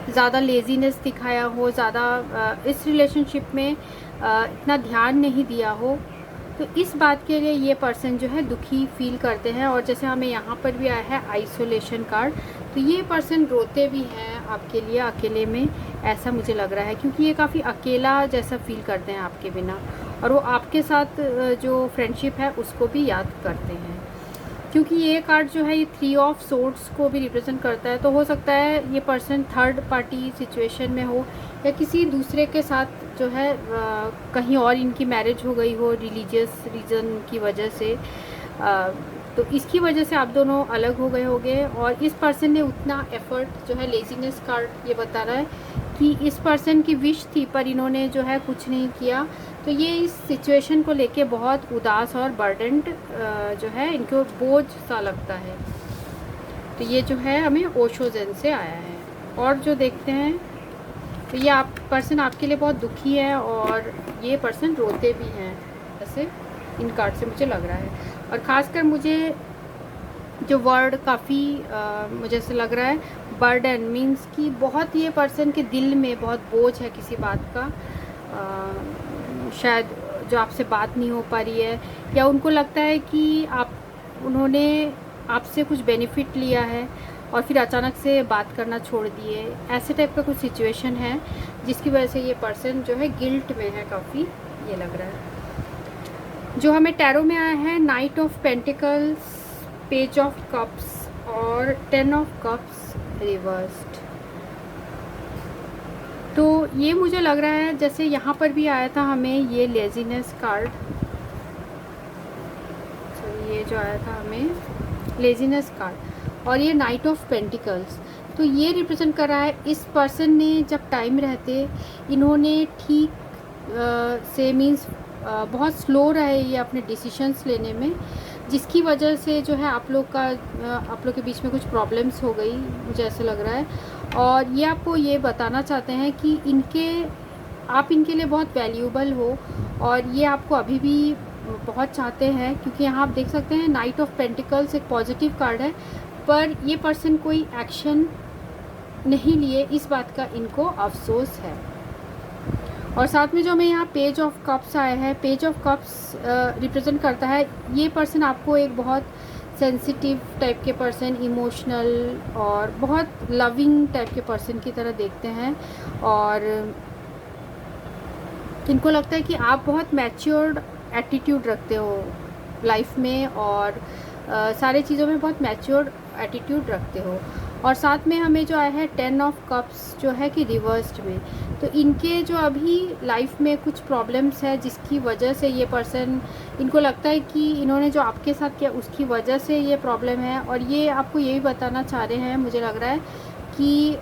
ज़्यादा लेजीनेस दिखाया हो, ज़्यादा इस रिलेशनशिप में इतना ध्यान नहीं दिया हो, तो इस बात के लिए ये पर्सन जो है दुखी फील करते हैं। और जैसे हमें यहाँ पर भी आया है आइसोलेशन कार्ड, तो ये पर्सन रोते भी हैं आपके लिए अकेले में, ऐसा मुझे लग रहा है, क्योंकि ये काफ़ी अकेला जैसा फील करते हैं आपके बिना, और वो आपके साथ जो फ्रेंडशिप है उसको भी याद करते हैं। क्योंकि ये कार्ड जो है ये 3 ऑफ सोर्ड्स को भी रिप्रेजेंट करता है, तो हो सकता है ये पर्सन थर्ड पार्टी सिचुएशन में हो, या किसी दूसरे के साथ जो है कहीं और इनकी मैरिज हो गई हो रिलीजियस रीज़न की वजह से, तो इसकी वजह से आप दोनों अलग हो गए होंगे। और इस पर्सन ने उतना एफर्ट जो है, लेजीनेस कार्ड ये बता रहा है कि इस पर्सन की विश थी पर इन्होंने जो है कुछ नहीं किया, तो ये इस सिचुएशन को लेके बहुत उदास और बर्डन्ड जो है इनको बोझ सा लगता है। तो ये जो है हमें ओशो ज़ेन से आया है। और जो देखते हैं तो ये आप पर्सन आपके लिए बहुत दुखी है, और ये पर्सन रोते भी हैं, ऐसे इन कार्ड से मुझे लग रहा है। और ख़ासकर मुझे जो वर्ड काफ़ी मुझे ऐसे लग रहा है बर्डन, मीन्स कि बहुत ये पर्सन के दिल में बहुत बोझ है किसी बात का, शायद जो आपसे बात नहीं हो पा रही है, या उनको लगता है कि उन्होंने आपसे कुछ बेनिफिट लिया है और फिर अचानक से बात करना छोड़ दिए, ऐसे टाइप का कुछ सिचुएशन है जिसकी वजह से ये पर्सन जो है गिल्ट में है काफ़ी, ये लग रहा है। जो हमें टैरो में आया है night of pentacles, page of cups और 10 ऑफ कप्स रिवर्स्ड। तो ये मुझे लग रहा है जैसे यहाँ पर भी आया था हमें ये लेजीनेस कार्ड, तो ये जो आया था हमें लेजीनेस कार्ड, और ये नाइट ऑफ पेंटिकल्स, तो ये रिप्रेजेंट कर रहा है इस पर्सन ने जब टाइम रहते इन्होंने ठीक से मीन्स बहुत स्लो रहे ये अपने डिसीशंस लेने में, जिसकी वजह से जो है आप लोग के बीच में कुछ प्रॉब्लम्स हो गई, मुझे ऐसा लग रहा है। और ये आपको ये बताना चाहते हैं कि आप इनके लिए बहुत वैल्यूबल हो, और ये आपको अभी भी बहुत चाहते हैं, क्योंकि यहाँ आप देख सकते हैं नाइट ऑफ पेंटिकल्स एक पॉजिटिव कार्ड है, पर ये पर्सन कोई एक्शन नहीं लिए, इस बात का इनको अफसोस है। और साथ में जो हमें यहाँ पेज ऑफ कप्स आया है, पेज ऑफ कप्स रिप्रेजेंट करता है ये पर्सन आपको एक बहुत सेंसिटिव टाइप के पर्सन, इमोशनल और बहुत लविंग टाइप के पर्सन की तरह देखते हैं, और इनको लगता है कि आप बहुत मैच्योर्ड एटीट्यूड रखते हो लाइफ में, और सारे चीज़ों में बहुत मैच्योर एटीट्यूड रखते हो। और साथ में हमें जो आया है 10 ऑफ कप्स जो है कि रिवर्स्ड में, तो इनके जो अभी लाइफ में कुछ प्रॉब्लम्स है जिसकी वजह से ये पर्सन, इनको लगता है कि इन्होंने जो आपके साथ किया उसकी वजह से ये प्रॉब्लम है। और ये आपको ये भी बताना चाह रहे हैं, मुझे लग रहा है कि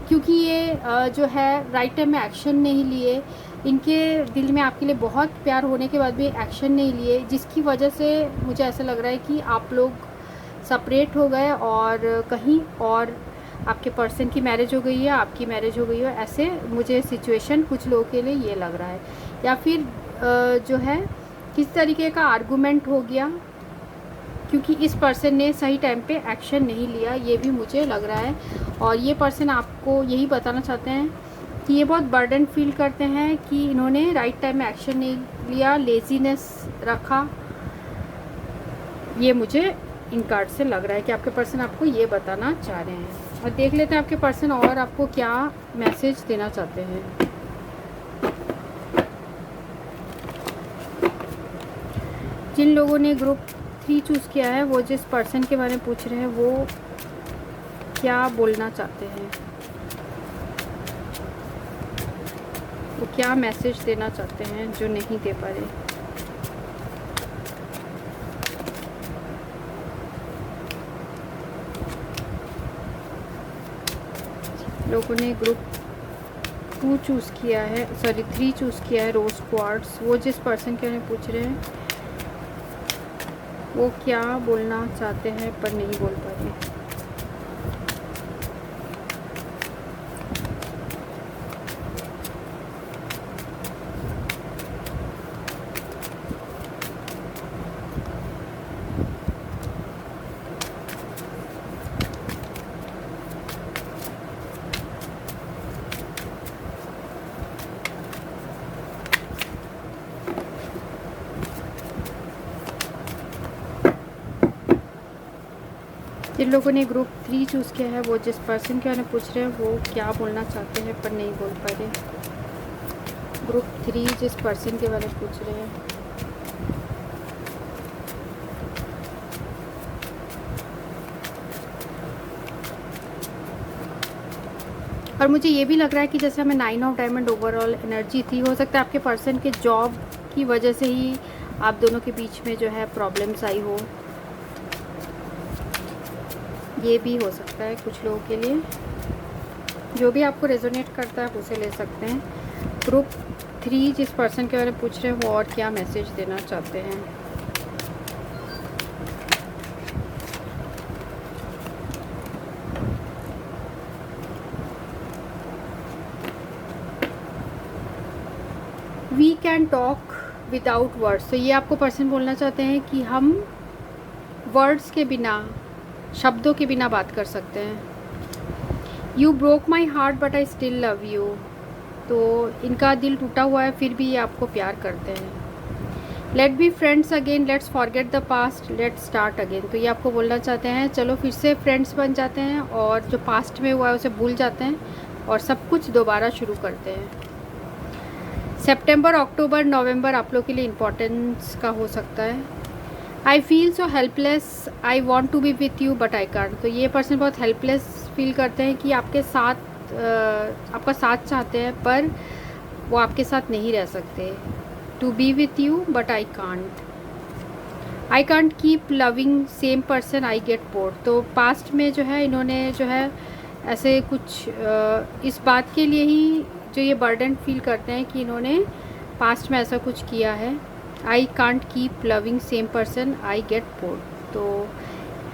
क्योंकि ये जो है राइट टाइम में एक्शन नहीं लिए, इनके दिल में आपके लिए बहुत प्यार होने के बाद भी एक्शन नहीं लिए, जिसकी वजह से मुझे ऐसा लग रहा है कि आप लोग सेपरेट हो गए और कहीं और आपके पर्सन की मैरिज हो गई है, आपकी मैरिज हो गई है। ऐसे मुझे सिचुएशन कुछ लोगों के लिए ये लग रहा है, या फिर जो है किस तरीके का आर्गुमेंट हो गया, क्योंकि इस पर्सन ने सही टाइम पे एक्शन नहीं लिया, ये भी मुझे लग रहा है। और ये पर्सन आपको यही बताना चाहते हैं कि ये बहुत बर्डन फील करते हैं कि इन्होंने राइट टाइम में एक्शन नहीं लिया, लेजीनेस रखा। ये मुझे इन कार्ड से लग रहा है कि आपके पर्सन आपको ये बताना चाह रहे हैं। और देख लेते हैं आपके पर्सन और आपको क्या मैसेज देना चाहते हैं। जिन लोगों ने ग्रुप 3 चूज़ किया है, वो जिस पर्सन के बारे में पूछ रहे हैं वो क्या बोलना चाहते हैं, वो क्या मैसेज देना चाहते हैं जो नहीं दे पा रहे। लोगों ने ग्रुप 2 चूज़ किया है, सॉरी 3 चूज़ किया है, रोज क्वार्ट्स, वो जिस पर्सन के बारे में पूछ रहे हैं वो क्या बोलना चाहते हैं पर नहीं बोल पा रहे। जिन लोगों ने ग्रुप 3 चूज़ किया है, वो जिस पर्सन के बारे में पूछ रहे हैं वो क्या बोलना चाहते हैं पर नहीं बोल पा रहे। ग्रुप 3 जिस पर्सन के बारे में पूछ रहे हैं, और मुझे ये भी लग रहा है कि जैसे हमें 9 ऑफ डायमंड ओवरऑल एनर्जी थी, हो सकता है आपके पर्सन के जॉब की वजह से ही आप दोनों के बीच में जो है प्रॉब्लम्स आई हो, ये भी हो सकता है कुछ लोगों के लिए। जो भी आपको रेजोनेट करता है उसे ले सकते हैं। ग्रुप 3 जिस पर्सन के बारे में पूछ रहे हैं वो और क्या मैसेज देना चाहते हैं। We can talk without words, तो ये आपको पर्सन बोलना चाहते हैं कि हम वर्ड्स के बिना, शब्दों के बिना बात कर सकते हैं। You broke my heart but I still love you, तो इनका दिल टूटा हुआ है फिर भी ये आपको प्यार करते हैं। Let be friends again, let's forget the past, let's start again, तो ये आपको बोलना चाहते हैं चलो फिर से फ्रेंड्स बन जाते हैं और जो पास्ट में हुआ है उसे भूल जाते हैं और सब कुछ दोबारा शुरू करते हैं। सितंबर, अक्टूबर, नवंबर आप लोग के लिए इम्पोर्टेंस का हो सकता है। I feel so helpless, I want to be with you but I can't, तो ये पर्सन बहुत हेल्पलेस फील करते हैं कि आपके साथ आपका साथ चाहते हैं पर वो आपके साथ नहीं रह सकते। To be with you but I can't keep loving same person, I get bored, तो पास्ट में जो है इन्होंने जो है ऐसे कुछ इस बात के लिए ही जो ये बर्डन फील करते हैं कि इन्होंने पास्ट में ऐसा कुछ किया है। आई can't keep loving same person, I get bored, तो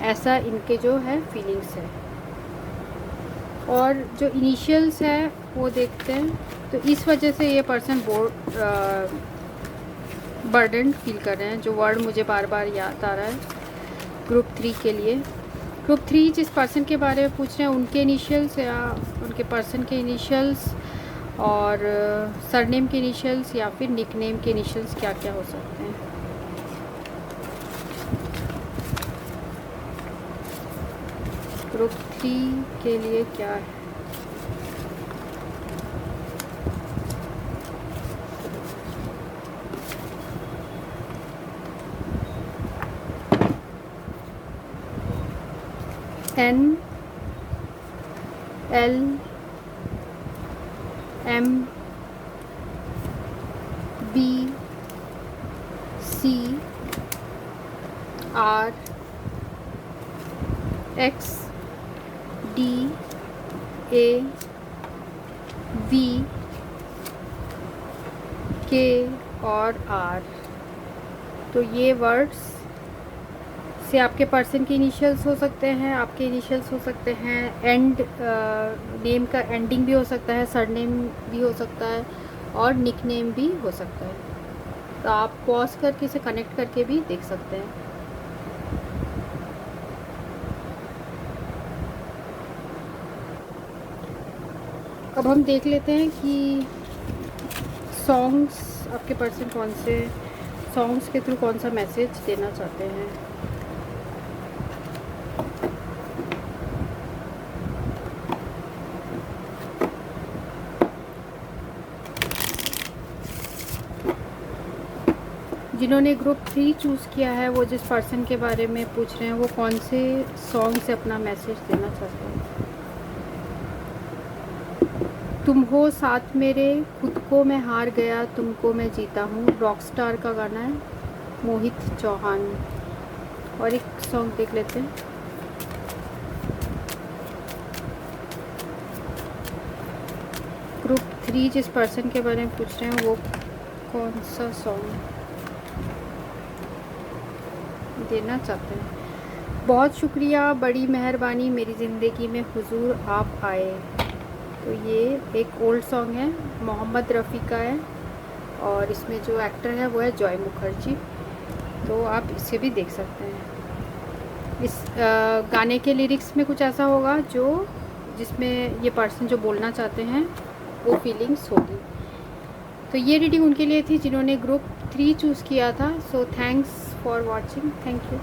ऐसा इनके जो है फीलिंग्स है। और जो इनिशियल्स है वो देखते हैं, तो इस वजह से ये पर्सन बर्डन फील कर रहे हैं, जो वर्ड मुझे बार बार याद आ रहा है ग्रुप 3 के लिए। ग्रुप 3 जिस पर्सन के बारे में पूछ रहे हैं उनके इनिशियल्स या उनके पर्सन के इनिशियल्स और सरनेम के इनिशियल्स या फिर निकनेम के इनिशियल्स क्या क्या हो सकते हैं। ग्रुप 3 के लिए क्या है। N L M B C R X D A V K और R। तो ये वर्ड्स से आपके पर्सन के इनिशियल्स हो सकते हैं, आपके इनिशियल्स हो सकते हैं, एंड नेम का एंडिंग भी हो सकता है, सरनेम भी हो सकता है और निक नेम भी हो सकता है। तो आप पॉज करके इसे कनेक्ट करके भी देख सकते हैं। अब हम देख लेते हैं कि सॉन्ग्स आपके पर्सन कौन से सॉन्ग्स के थ्रू कौन सा मैसेज देना चाहते हैं। जिन्होंने ग्रुप 3 चूज़ किया है, वो जिस पर्सन के बारे में पूछ रहे हैं, वो कौन से सॉन्ग से अपना मैसेज देना चाहते हैं। तुम हो साथ मेरे, खुद को मैं हार गया, तुमको मैं जीता हूँ, रॉकस्टार का गाना है, मोहित चौहान। और एक सॉन्ग देख लेते हैं। ग्रुप 3 जिस पर्सन के बारे में पूछ रहे हैं, वो कौन सा सॉन्ग देना चाहते हैं। बहुत शुक्रिया, बड़ी मेहरबानी, मेरी ज़िंदगी में हुजूर आप आए। तो ये एक ओल्ड सॉन्ग है, मोहम्मद रफ़ी का है और इसमें जो एक्टर है वो है जॉय मुखर्जी। तो आप इसे भी देख सकते हैं। इस गाने के लिरिक्स में कुछ ऐसा होगा जिसमें ये पर्सन जो बोलना चाहते हैं वो फीलिंग्स होगी। तो ये रीडिंग उनके लिए थी जिन्होंने ग्रुप 3 चूज़ किया था। So thanks for watching, thank you.